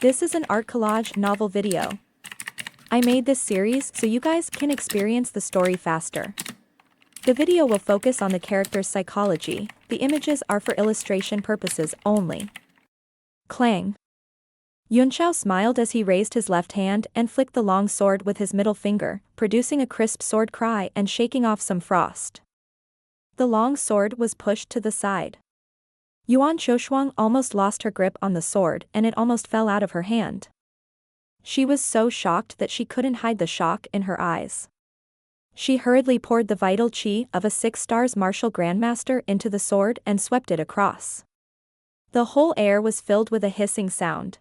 This is an art collage novel video. I made this series so you guys can experience the story faster. The video will focus on the character's psychology, the images are for illustration purposes only. Clang. Yunxiao smiled as he raised his left hand and flicked the long sword with his middle finger, producing a crisp sword cry and shaking off some frost. The long sword was pushed to the side. Yuan Shoshuang almost lost her grip on the sword and it almost fell out of her hand. She was so shocked that she couldn't hide the shock in her eyes. She hurriedly poured the vital chi of a 6 stars martial grandmaster into the sword and swept it across. The whole air was filled with a hissing sound.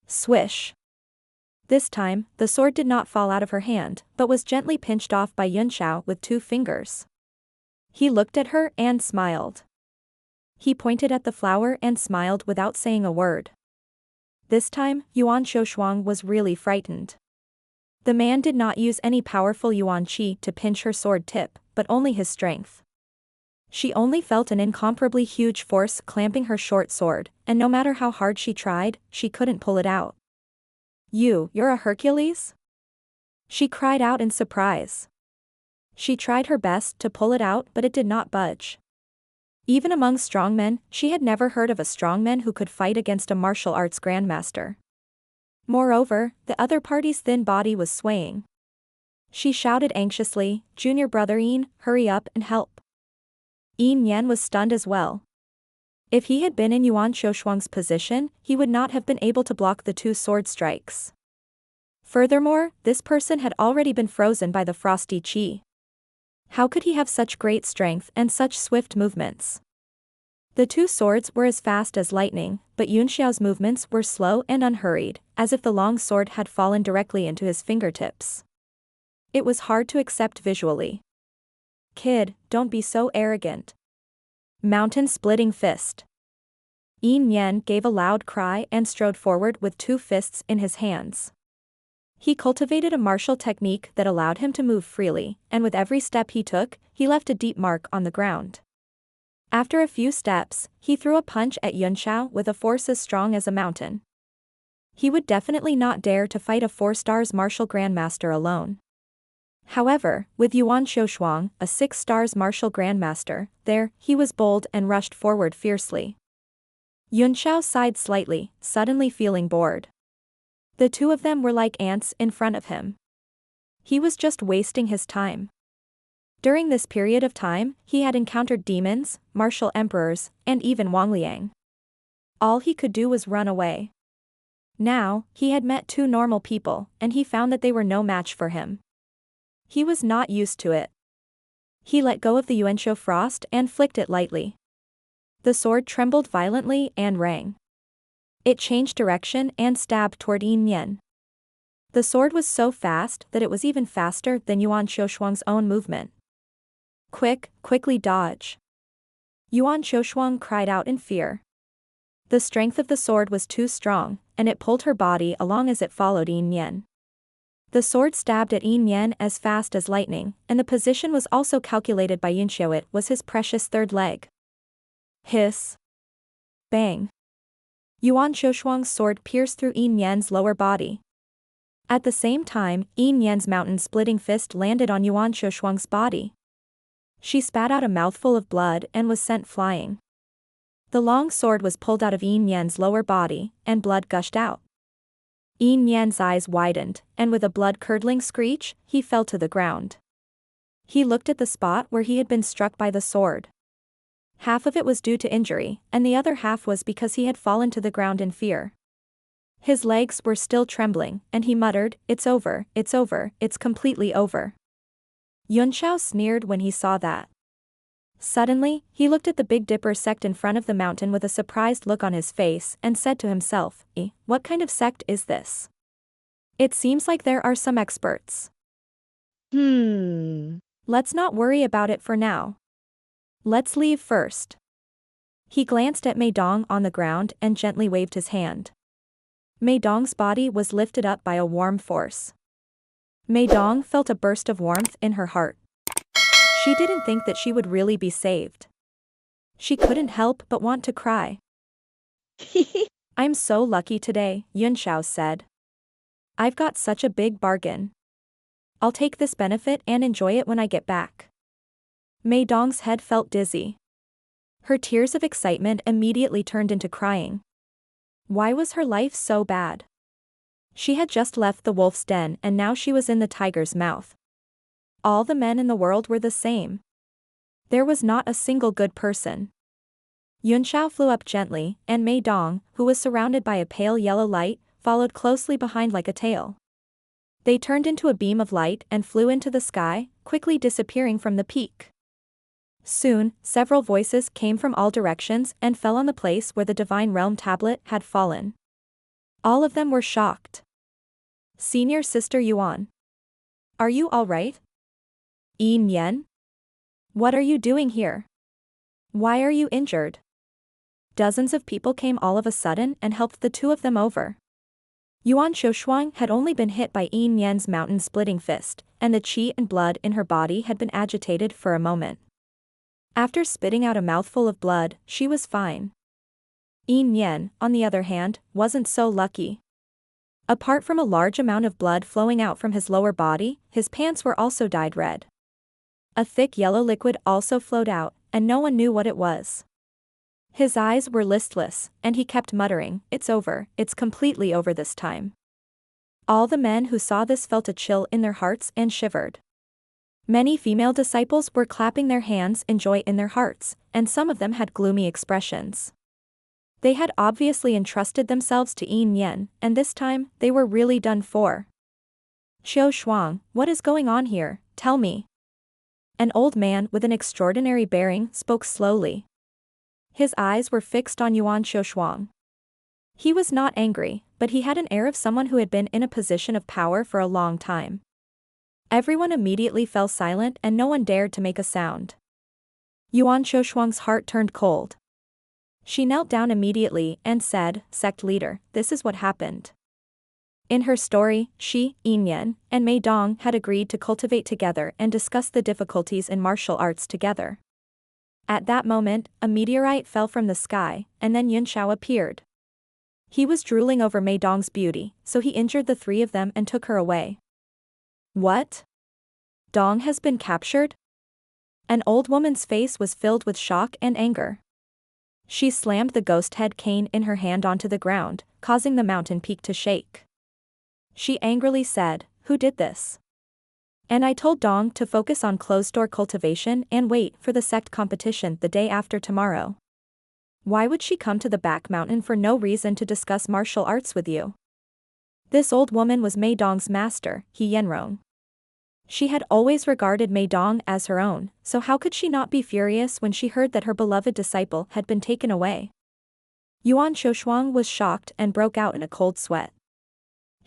Swish. This time, the sword did not fall out of her hand, but was gently pinched off by Yunxiao with 2 fingers. He looked at her and smiled. He pointed at the flower and smiled without saying a word. This time, Yuan Shoshuang was really frightened. The man did not use any powerful yuan qi to pinch her sword tip, but only his strength. She only felt an incomparably huge force clamping her short sword, and no matter how hard she tried, she couldn't pull it out. You're a Hercules?" She cried out in surprise. She tried her best to pull it out but it did not budge. Even among strongmen, she had never heard of a strongman who could fight against a martial arts grandmaster. Moreover, the other party's thin body was swaying. She shouted anxiously, "Junior brother Yin, hurry up and help." Yin Yan was stunned as well. If he had been in Yuan Shoshuang's position, he would not have been able to block the 2 sword strikes. Furthermore, this person had already been frozen by the frosty qi. How could he have such great strength and such swift movements? The 2 swords were as fast as lightning, but Yunxiao's movements were slow and unhurried, as if the long sword had fallen directly into his fingertips. It was hard to accept visually. "Kid, don't be so arrogant." Mountain-splitting fist. Yin Yan gave a loud cry and strode forward with 2 fists in his hands. He cultivated a martial technique that allowed him to move freely, and with every step he took, he left a deep mark on the ground. After a few steps, he threw a punch at Yunxiao with a force as strong as a mountain. He would definitely not dare to fight a 4 stars martial grandmaster alone. However, with Yuan Shoshuang, a 6 stars martial grandmaster, there, he was bold and rushed forward fiercely. Yunxiao sighed slightly, suddenly feeling bored. The 2 of them were like ants in front of him. He was just wasting his time. During this period of time, he had encountered demons, martial emperors, and even Wangliang. All he could do was run away. Now, he had met 2 normal people, and he found that they were no match for him. He was not used to it. He let go of the Yuanxiao frost and flicked it lightly. The sword trembled violently and rang. It changed direction and stabbed toward Yin Yan. The sword was so fast that it was even faster than Yuan Shoshuang's own movement. Quickly dodge." Yuan Shoshuang cried out in fear. The strength of the sword was too strong, and it pulled her body along as it followed Yin Yan. The sword stabbed at Yin Yan as fast as lightning, and the position was also calculated by Yunxiao. It was his precious 3rd leg. Hiss. Bang. Yuan Shoshuang's sword pierced through Yin Yan's lower body. At the same time, Yin Yan's mountain-splitting fist landed on Yuan Shoshuang's body. She spat out a mouthful of blood and was sent flying. The long sword was pulled out of Yin Yan's lower body, and blood gushed out. Yin Yan's eyes widened, and with a blood-curdling screech, he fell to the ground. He looked at the spot where he had been struck by the sword. Half of it was due to injury, and the other half was because he had fallen to the ground in fear. His legs were still trembling, and he muttered, it's over, it's completely over." Yunxiao sneered when he saw that. Suddenly, he looked at the Big Dipper sect in front of the mountain with a surprised look on his face and said to himself, "What kind of sect is this? It seems like there are some experts. Let's not worry about it for now. Let's leave first." He glanced at Meidong on the ground and gently waved his hand. Meidong's body was lifted up by a warm force. Meidong felt a burst of warmth in her heart. She didn't think that she would really be saved. She couldn't help but want to cry. I'm so lucky today, Yunxiao said. I've got such a big bargain. I'll take this benefit and enjoy it when I get back. Mei Dong's head felt dizzy. Her tears of excitement immediately turned into crying. Why was her life so bad? She had just left the wolf's den and now she was in the tiger's mouth. All the men in the world were the same. There was not a single good person. Yunxiao flew up gently, and Mei Dong, who was surrounded by a pale yellow light, followed closely behind like a tail. They turned into a beam of light and flew into the sky, quickly disappearing from the peak. Soon, several voices came from all directions and fell on the place where the Divine Realm tablet had fallen. All of them were shocked. Senior Sister Yuan. Are you all right? Yin Yen? What are you doing here? Why are you injured? Dozens of people came all of a sudden and helped the two of them over. Yuan Shoshuang had only been hit by Yin Yen's mountain-splitting fist, and the qi and blood in her body had been agitated for a moment. After spitting out a mouthful of blood, she was fine. Yin Yen, on the other hand, wasn't so lucky. Apart from a large amount of blood flowing out from his lower body, his pants were also dyed red. A thick yellow liquid also flowed out, and no one knew what it was. His eyes were listless, and he kept muttering, "It's over, it's completely over this time." All the men who saw this felt a chill in their hearts and shivered. Many female disciples were clapping their hands in joy in their hearts, and some of them had gloomy expressions. They had obviously entrusted themselves to Yin Yen, and this time, they were really done for. "Xiao Shuang, what is going on here, tell me." An old man with an extraordinary bearing spoke slowly. His eyes were fixed on Yuan Shoshuang. He was not angry, but he had an air of someone who had been in a position of power for a long time. Everyone immediately fell silent and no one dared to make a sound. Yuan Shoshuang's heart turned cold. She knelt down immediately and said, "Sect leader, this is what happened." In her story, she, Yin Yen, and Mei Dong had agreed to cultivate together and discuss the difficulties in martial arts together. At that moment, a meteorite fell from the sky, and then Yunxiao appeared. He was drooling over Mei Dong's beauty, so he injured the three of them and took her away. What? Dong has been captured? An old woman's face was filled with shock and anger. She slammed the ghost head cane in her hand onto the ground, causing the mountain peak to shake. She angrily said, "Who did this? And I told Dong to focus on closed-door cultivation and wait for the sect competition the day after tomorrow. Why would she come to the back mountain for no reason to discuss martial arts with you?" This old woman was Mei Dong's master, He Yenrong. She had always regarded Mei Dong as her own, so how could she not be furious when she heard that her beloved disciple had been taken away? Yuan Shoshuang was shocked and broke out in a cold sweat.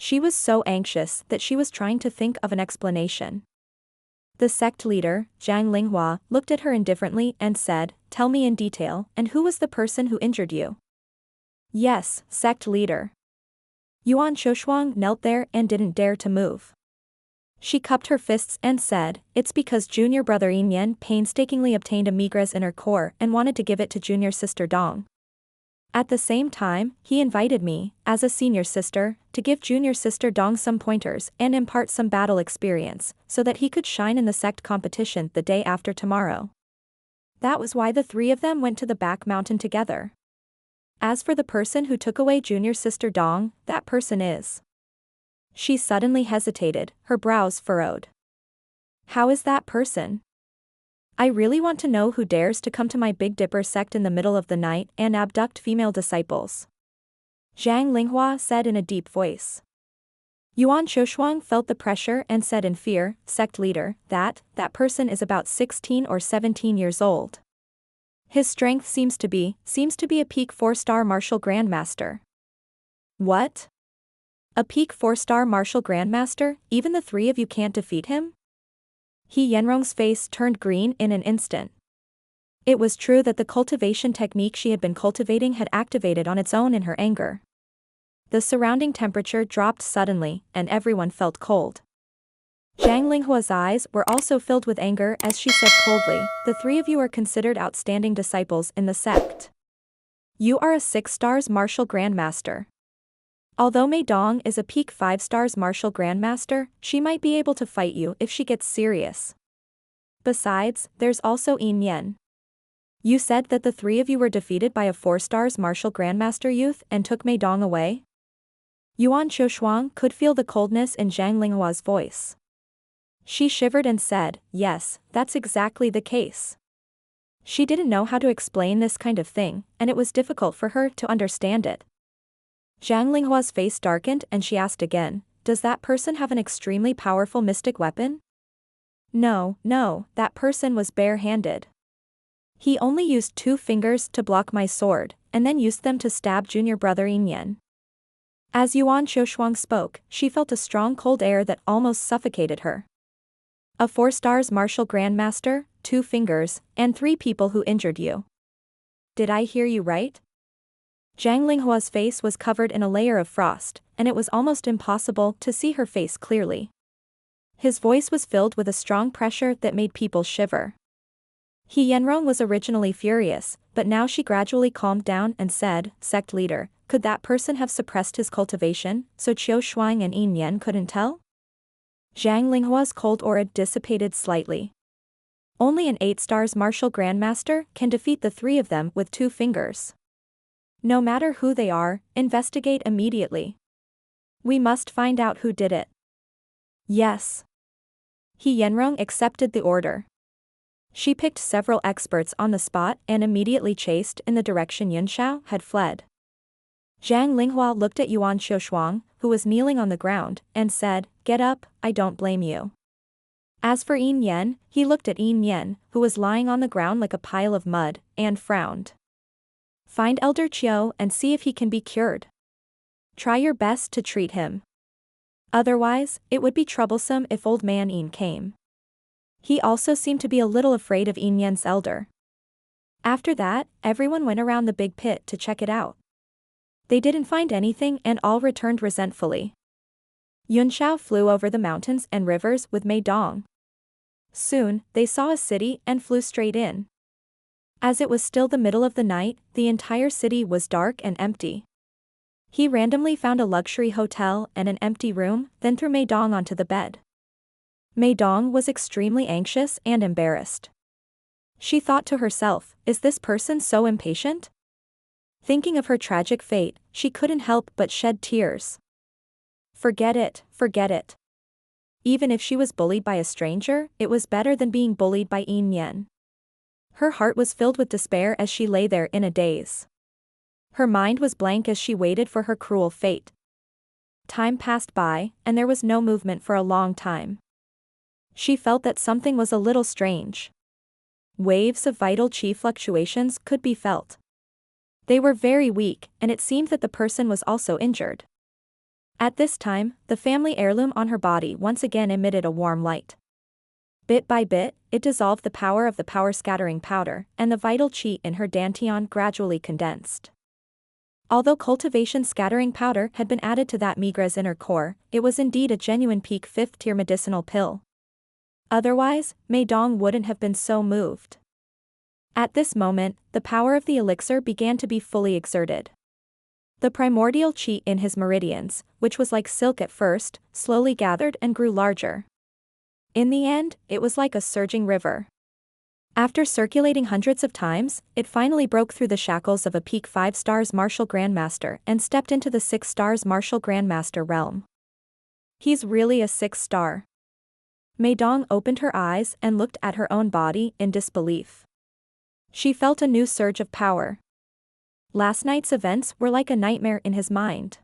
She was so anxious that she was trying to think of an explanation. The sect leader, Zhang Linghua, looked at her indifferently and said, "Tell me in detail, and who was the person who injured you?" "Yes, sect leader." Yuan Shoshuang knelt there and didn't dare to move. She cupped her fists and said, "It's because junior brother Yin Yen painstakingly obtained a migraine in her core and wanted to give it to junior sister Dong. At the same time, he invited me, as a senior sister, to give junior sister Dong some pointers and impart some battle experience, so that he could shine in the sect competition the day after tomorrow. That was why the three of them went to the back mountain together. As for the person who took away junior sister Dong, that person is..." She suddenly hesitated, her brows furrowed. "How is that person? I really want to know who dares to come to my Big Dipper sect in the middle of the night and abduct female disciples." Zhang Linghua said in a deep voice. Yuan Shoshuang felt the pressure and said in fear, "Sect leader, that person is about 16 or 17 years old. His strength seems to be a peak 4-star martial grandmaster." "What? A peak 4-star martial grandmaster, even the three of you can't defeat him?" He Yenrong's face turned green in an instant. It was true that the cultivation technique she had been cultivating had activated on its own in her anger. The surrounding temperature dropped suddenly, and everyone felt cold. Zhang Linghua's eyes were also filled with anger as she said coldly, "The three of you are considered outstanding disciples in the sect. You are a 6 stars martial grandmaster. Although Mei Dong is a peak 5 stars martial grandmaster, she might be able to fight you if she gets serious. Besides, there's also Yin Yen. You said that the three of you were defeated by a 4 stars martial grandmaster youth and took Mei Dong away? Yuan Qiushuang could feel the coldness in Zhang Linghua's voice. She shivered and said, yes, that's exactly the case. She didn't know how to explain this kind of thing, and it was difficult for her to understand it. Zhang Linghua's face darkened and she asked again, does that person have an extremely powerful mystic weapon? No, that person was bare-handed. He only used 2 fingers to block my sword, and then used them to stab junior brother Yin Yen. As Yuan Qiushuang spoke, she felt a strong cold air that almost suffocated her. A 4 stars martial grandmaster, 2 fingers, and 3 people who injured you. Did I hear you right? Zhang Linghua's face was covered in a layer of frost, and it was almost impossible to see her face clearly. His voice was filled with a strong pressure that made people shiver. He Yenrong was originally furious, but now she gradually calmed down and said, sect leader, could that person have suppressed his cultivation, so Qiu Shuang and Yin Yen couldn't tell? Zhang Linghua's cold aura dissipated slightly. Only an 8 stars martial grandmaster can defeat the 3 of them with 2 fingers. No matter who they are, investigate immediately. We must find out who did it. Yes. He Yenrong accepted the order. She picked several experts on the spot and immediately chased in the direction Yunxiao had fled. Zhang Linghua looked at Yuan Qiushuang, who was kneeling on the ground, and said, get up, I don't blame you. As for Yin Yen, he looked at Yin Yen, who was lying on the ground like a pile of mud, and frowned. Find Elder Qiu and see if he can be cured. Try your best to treat him. Otherwise, it would be troublesome if old man Yin came. He also seemed to be a little afraid of Yin Yen's elder. After that, everyone went around the big pit to check it out. They didn't find anything and all returned resentfully. Yunxiao flew over the mountains and rivers with Mei Dong. Soon, they saw a city and flew straight in. As it was still the middle of the night, the entire city was dark and empty. He randomly found a luxury hotel and an empty room, then threw Mei Dong onto the bed. Mei Dong was extremely anxious and embarrassed. She thought to herself, is this person so impatient? Thinking of her tragic fate, she couldn't help but shed tears. Forget it. Even if she was bullied by a stranger, it was better than being bullied by Yin Yen. Her heart was filled with despair as she lay there in a daze. Her mind was blank as she waited for her cruel fate. Time passed by, and there was no movement for a long time. She felt that something was a little strange. Waves of vital chi fluctuations could be felt. They were very weak, and it seemed that the person was also injured. At this time, the family heirloom on her body once again emitted a warm light. Bit by bit, it dissolved the power of the power-scattering powder, and the vital chi in her dantian gradually condensed. Although cultivation scattering powder had been added to that Migra's inner core, it was indeed a genuine peak 5th-tier medicinal pill. Otherwise, Mei Dong wouldn't have been so moved. At this moment, the power of the elixir began to be fully exerted. The primordial chi in his meridians, which was like silk at first, slowly gathered and grew larger. In the end, it was like a surging river. After circulating hundreds of times, it finally broke through the shackles of a peak 5 stars martial grandmaster and stepped into the 6 stars martial grandmaster realm. He's really a 6 star. Mei Dong opened her eyes and looked at her own body in disbelief. She felt a new surge of power. Last night's events were like a nightmare in his mind.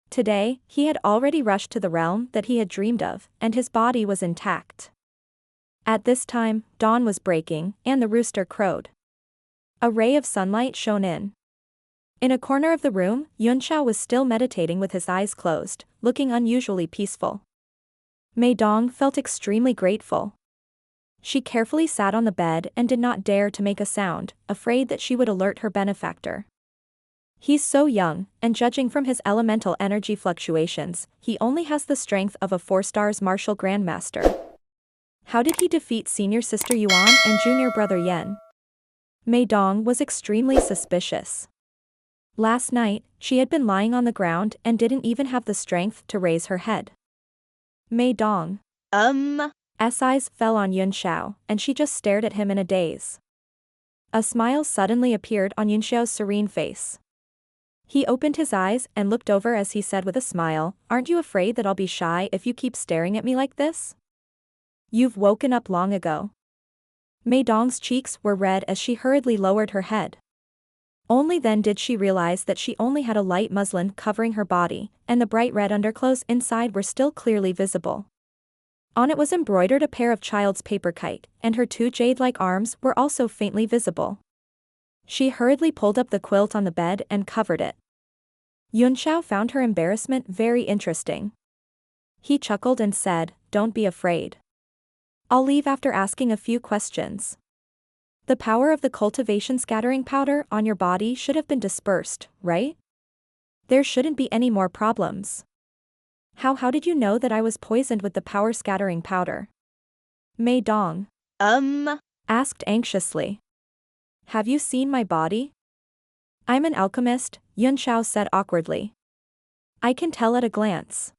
Today, he had already rushed to the realm that he had dreamed of, and his body was intact. At this time, dawn was breaking, and the rooster crowed. A ray of sunlight shone in. In a corner of the room, Yunxiao was still meditating with his eyes closed, looking unusually peaceful. Mei Dong felt extremely grateful. She carefully sat on the bed and did not dare to make a sound, afraid that she would alert her benefactor. He's so young, and judging from his elemental energy fluctuations, he only has the strength of a 4 stars martial grandmaster. How did he defeat senior sister Yuan and junior brother Yen? Mei Dong was extremely suspicious. Last night, she had been lying on the ground and didn't even have the strength to raise her head. Mei Dong. S eyes fell on Yunxiao, and she just stared at him in a daze. A smile suddenly appeared on Yunxiao's serene face. He opened his eyes and looked over as he said with a smile, "Aren't you afraid that I'll be shy if you keep staring at me like this? You've woken up long ago." Mei Dong's cheeks were red as she hurriedly lowered her head. Only then did she realize that she only had a light muslin covering her body, and the bright red underclothes inside were still clearly visible. On it was embroidered a pair of child's paper kite, and her two jade-like arms were also faintly visible. She hurriedly pulled up the quilt on the bed and covered it. Yunxiao found her embarrassment very interesting. He chuckled and said, "Don't be afraid. I'll leave after asking a few questions. The power of the cultivation scattering powder on your body should have been dispersed, right? There shouldn't be any more problems." How did you know that I was poisoned with the power scattering powder?" Mei Dong asked anxiously. "Have you seen my body?" "I'm an alchemist," Yunxiao said awkwardly. "I can tell at a glance."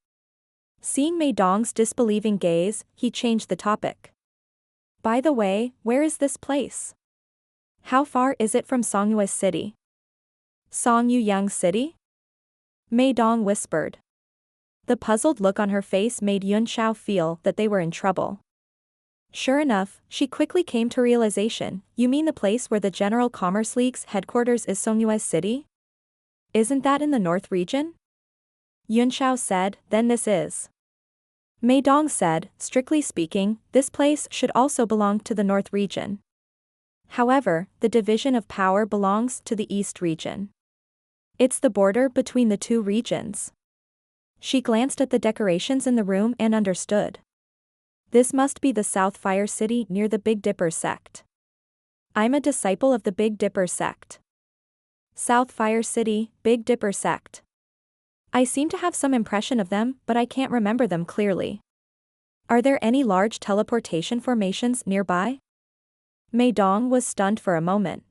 Seeing Mei Dong's disbelieving gaze, he changed the topic. "By the way, where is this place? How far is it from Songyue City?" "Songyuyang City?" Mei Dong whispered. The puzzled look on her face made Yunxiao feel that they were in trouble. Sure enough, she quickly came to realization, "You mean the place where the General Commerce League's headquarters is Songyue City? Isn't that in the North region?" Yunxiao said, "Then this is." Mei Dong said, "Strictly speaking, this place should also belong to the North region. However, the division of power belongs to the East region. It's the border between the two regions." She glanced at the decorations in the room and understood. This must be the South Fire City near the Big Dipper sect. I'm a disciple of the Big Dipper sect. South Fire City, Big Dipper sect. I seem to have some impression of them, but I can't remember them clearly. Are there any large teleportation formations nearby? Mei Dong was stunned for a moment.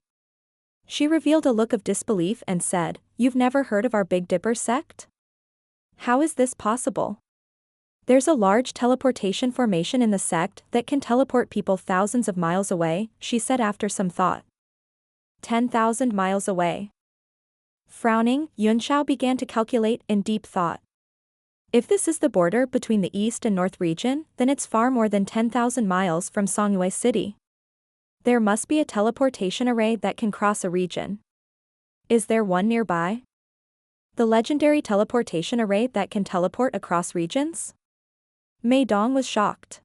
She revealed a look of disbelief and said, "You've never heard of our Big Dipper sect? How is this possible? There's a large teleportation formation in the sect that can teleport people thousands of miles away," she said after some thought. 10,000 miles away. Frowning, Yunxiao began to calculate in deep thought. If this is the border between the East and North region, then it's far more than 10,000 miles from Songyue City. There must be a teleportation array that can cross a region. Is there one nearby? The legendary teleportation array that can teleport across regions? Mei Dong was shocked.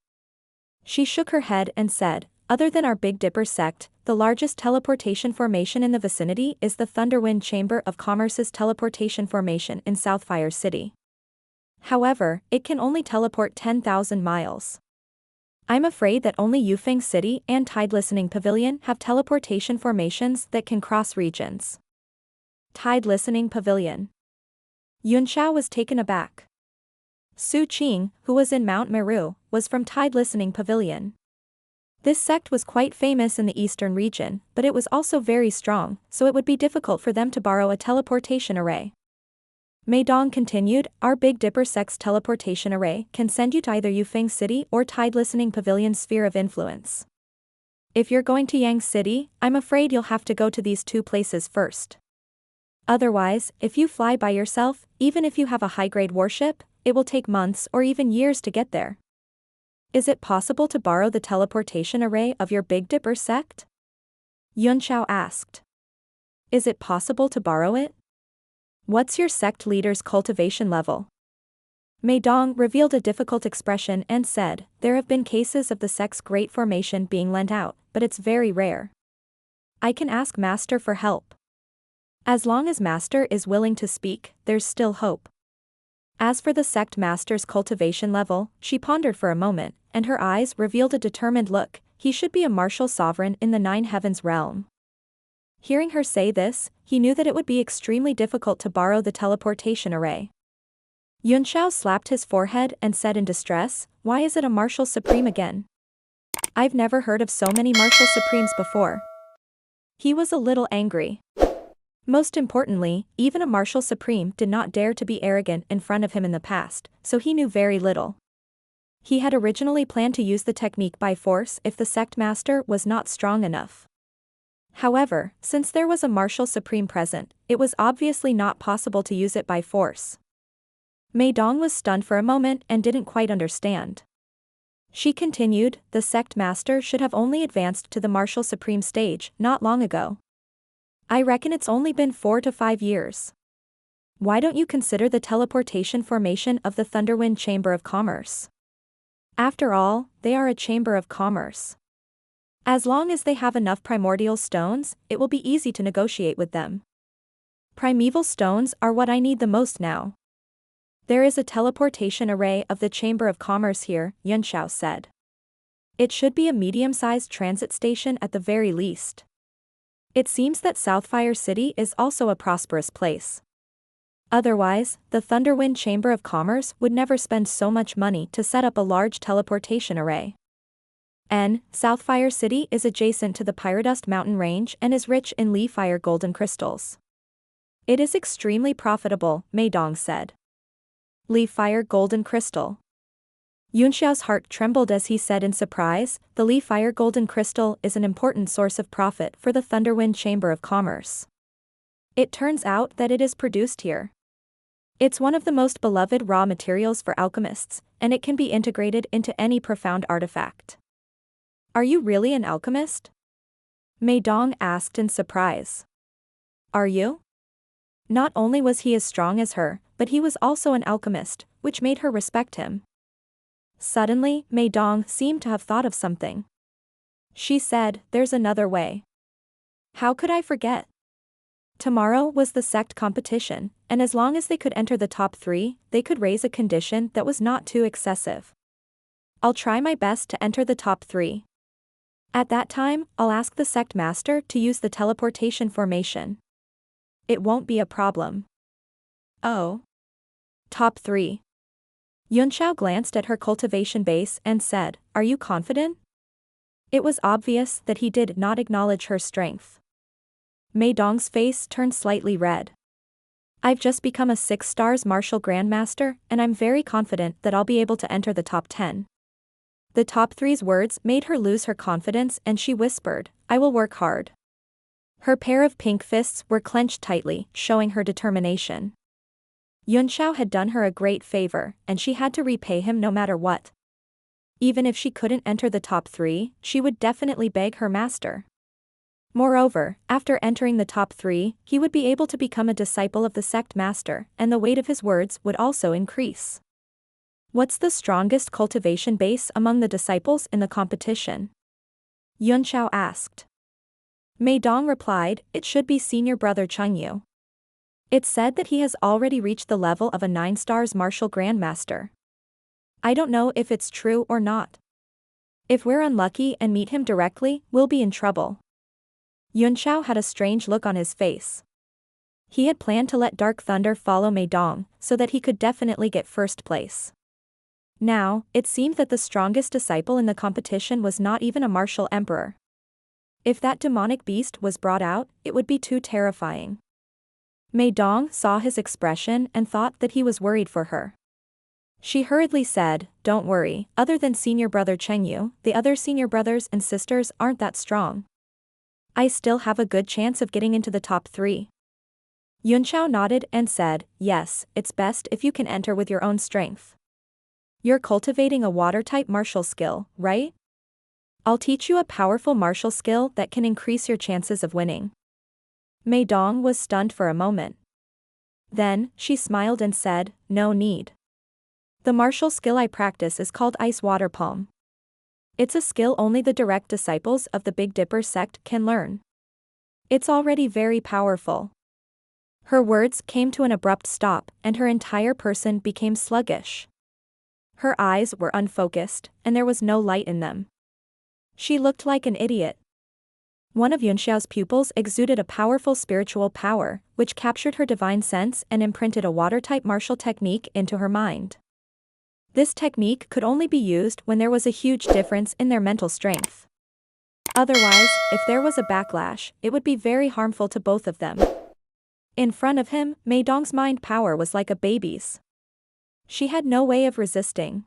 She shook her head and said, "Other than our Big Dipper sect, the largest teleportation formation in the vicinity is the Thunderwind Chamber of Commerce's teleportation formation in Southfire City. However, it can only teleport 10,000 miles. I'm afraid that only Yufeng City and Tide Listening Pavilion have teleportation formations that can cross regions." Tide Listening Pavilion. Yunxiao was taken aback. Su Qing, who was in Mount Meru, was from Tide Listening Pavilion. This sect was quite famous in the eastern region, but it was also very strong, so it would be difficult for them to borrow a teleportation array. Mei Dong continued, "Our Big Dipper sect's teleportation array can send you to either Yufeng City or Tide Listening Pavilion's sphere of influence. If you're going to Yang City, I'm afraid you'll have to go to these two places first. Otherwise, if you fly by yourself, even if you have a high-grade warship, it will take months or even years to get there. Is it possible to borrow the teleportation array of your Big Dipper sect?" Yunxiao asked. "Is it possible to borrow it? What's your sect leader's cultivation level?" Mei Dong revealed a difficult expression and said, "There have been cases of the sect's great formation being lent out, but it's very rare. I can ask Master for help. As long as Master is willing to speak, there's still hope." As for the sect master's cultivation level, she pondered for a moment, and her eyes revealed a determined look. He should be a martial sovereign in the Nine Heavens realm. Hearing her say this, he knew that it would be extremely difficult to borrow the teleportation array. Yunxiao slapped his forehead and said in distress, "Why is it a martial supreme again? I've never heard of so many martial supremes before." He was a little angry. Most importantly, even a martial supreme did not dare to be arrogant in front of him in the past, so he knew very little. He had originally planned to use the technique by force if the sect master was not strong enough. However, since there was a martial supreme present, it was obviously not possible to use it by force. Mei Dong was stunned for a moment and didn't quite understand. She continued, the sect master should have only advanced to the martial supreme stage not long ago. I reckon it's only been 4 to 5 years. Why don't you consider the teleportation formation of the Thunderwind Chamber of Commerce? After all, they are a chamber of commerce. As long as they have enough primordial stones, it will be easy to negotiate with them. Primeval stones are what I need the most now. There is a teleportation array of the Chamber of Commerce here, Yunxiao said. It should be a medium-sized transit station at the very least. It seems that Southfire City is also a prosperous place. Otherwise, the Thunderwind Chamber of Commerce would never spend so much money to set up a large teleportation array. Southfire City is adjacent to the Pyrodust mountain range and is rich in Li Fire golden crystals. It is extremely profitable, Mei Dong said. Li Fire golden crystal. Yunxiao's heart trembled as he said in surprise, the Li Fire golden crystal is an important source of profit for the Thunderwind Chamber of Commerce. It turns out that it is produced here. It's one of the most beloved raw materials for alchemists, and it can be integrated into any profound artifact. Are you really an alchemist? Mei Dong asked in surprise. Are you? Not only was he as strong as her, but he was also an alchemist, which made her respect him. Suddenly, Mei Dong seemed to have thought of something. She said, there's another way. How could I forget? Tomorrow was the sect competition, and as long as they could enter the top 3, they could raise a condition that was not too excessive. I'll try my best to enter the top 3. At that time, I'll ask the sect master to use the teleportation formation. It won't be a problem. Oh. Top 3. Yunxiao glanced at her cultivation base and said, are you confident? It was obvious that he did not acknowledge her strength. Mei Dong's face turned slightly red. I've just become a 6 stars martial grandmaster, and I'm very confident that I'll be able to enter the top 10. The top 3's words made her lose her confidence and she whispered, I will work hard. Her pair of pink fists were clenched tightly, showing her determination. Yunxiao had done her a great favor, and she had to repay him no matter what. Even if she couldn't enter the top 3, she would definitely beg her master. Moreover, after entering the top 3, he would be able to become a disciple of the sect master, and the weight of his words would also increase. What's the strongest cultivation base among the disciples in the competition? Yunxiao asked. Mei Dong replied, it should be senior brother Chengyu. It's said that he has already reached the level of a 9 stars martial grandmaster. I don't know if it's true or not. If we're unlucky and meet him directly, we'll be in trouble. Yunxiao had a strange look on his face. He had planned to let Dark Thunder follow Mei Dong, so that he could definitely get first place. Now, it seemed that the strongest disciple in the competition was not even a martial emperor. If that demonic beast was brought out, it would be too terrifying. Mei Dong saw his expression and thought that he was worried for her. She hurriedly said, don't worry, other than senior brother Chengyu, the other senior brothers and sisters aren't that strong. I still have a good chance of getting into the top 3. Yunxiao nodded and said, yes, it's best if you can enter with your own strength. You're cultivating a water-type martial skill, right? I'll teach you a powerful martial skill that can increase your chances of winning. Mei Dong was stunned for a moment. Then, she smiled and said, no need. The martial skill I practice is called Ice Water Palm. It's a skill only the direct disciples of the Big Dipper sect can learn. It's already very powerful. Her words came to an abrupt stop, and her entire person became sluggish. Her eyes were unfocused, and there was no light in them. She looked like an idiot. One of Yunxiao's pupils exuded a powerful spiritual power, which captured her divine sense and imprinted a water-type martial technique into her mind. This technique could only be used when there was a huge difference in their mental strength. Otherwise, if there was a backlash, it would be very harmful to both of them. In front of him, Mei Dong's mind power was like a baby's. She had no way of resisting.